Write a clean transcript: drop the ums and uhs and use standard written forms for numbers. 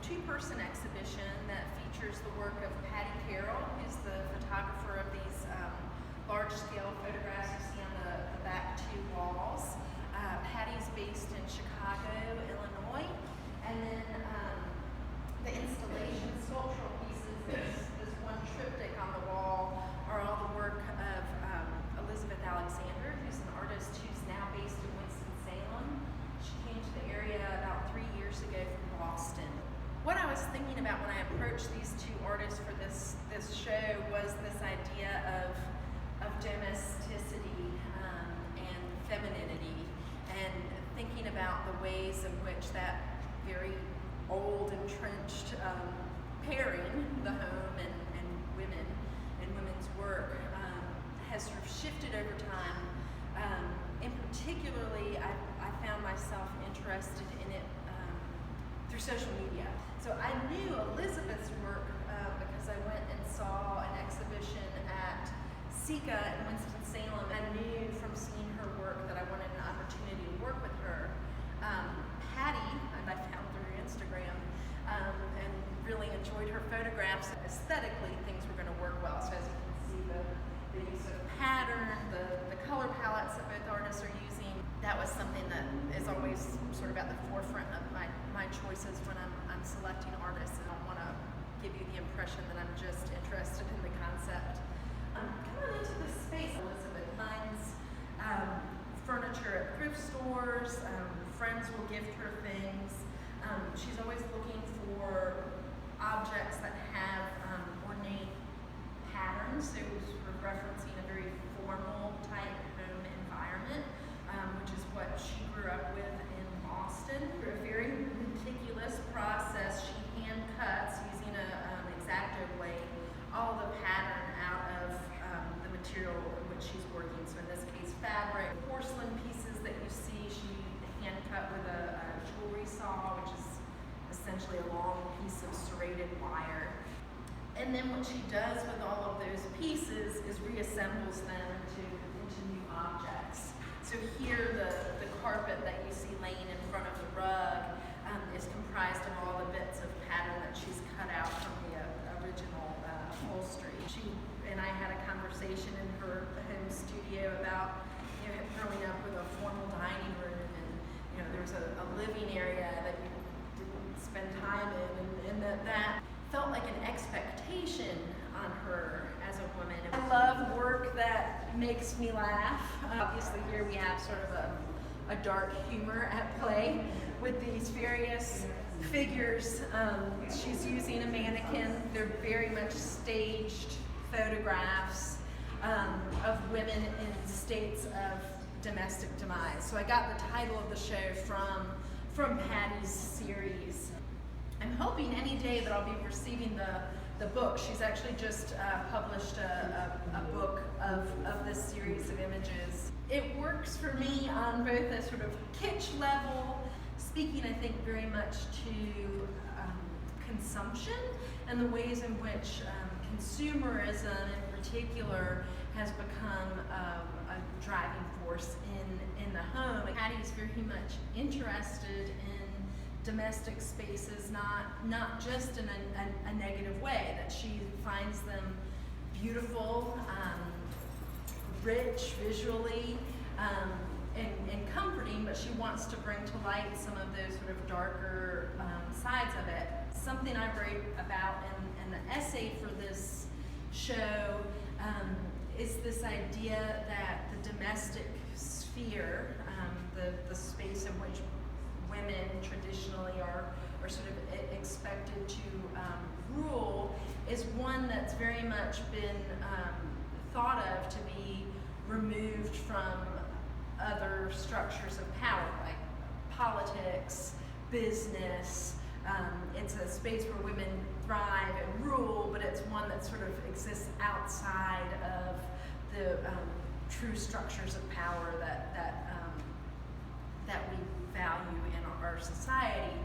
two-person exhibition that features the work of Patty Carroll, who's the photographer of these large-scale photographs you see on the back two walls. Patty's based in Chicago, Illinois, and then the installation sculptural pieces, this one triptych on the wall, are all the work of Elizabeth Alexander, who's an artist who's now based in Winston-Salem. She came to the area about 3 years ago from Boston. What I was thinking about when I approached these two artists for this show was this idea of domesticity and femininity, and thinking about the ways in which that very old, entrenched pairing, the home and women and women's work, has sort of shifted over time. And particularly, I found myself interested in it through social media. So I knew Elizabeth's work because I went and saw an exhibition at SICA in Winston-Salem. I knew from seeing her work that I wanted an opportunity to work with her. Patty, and I found through Instagram, and really enjoyed her photographs. Aesthetically, things were going to work well. So as you can see, the use of pattern, the color palettes that both artists are using, that was something that is always sort of at the forefront of my choices when I'm selecting artists. I don't want to give you the impression that I'm just interested in the concept. Come on into the space. Elizabeth finds furniture at thrift stores. Friends will gift her things. She's always looking for objects that have ornate patterns, so sort of referencing a very formal type home environment, which is what she grew up with in Boston. Through a very meticulous process, she hand cuts using an X-Acto blade all the pattern out of the material in which she's working. So in this case, fabric. Porcelain pieces that you see, she hand cut with a jewelry saw, which is essentially a long piece of serrated wire. And then what she does with all of those pieces is reassembles them into new objects. So here the carpet that you see laying in front of the rug is comprised of all the bits of pattern that she's cut out from the original upholstery. She and I had a conversation in her home studio about growing up with a formal dining room, and there was a living area that you didn't spend time in, and that felt like an expectation on her as a woman. I love work that makes me laugh. Obviously here we have sort of a dark humor at play with these various figures. She's using a mannequin. They're very much staged photographs of women in states of domestic demise. So I got the title of the show from Patty's series. I'm hoping any day that I'll be receiving the book. She's actually just published a book of this series of images. It works for me on both a sort of kitsch level, speaking I think very much to consumption and the ways in which consumerism in particular has become a driving force in the home. Patty's very much interested in domestic spaces, not just in a negative way, that she finds them beautiful, rich visually, and comforting, but she wants to bring to light some of those sort of darker sides of it. Something I wrote about in the essay for this show is this idea that the domestic sphere, the space in which women traditionally are sort of expected to rule, is one that's very much been thought of to be removed from other structures of power, like politics, business. It's a space where women thrive and rule, but it's one that sort of exists outside of the true structures of power that we value in our society.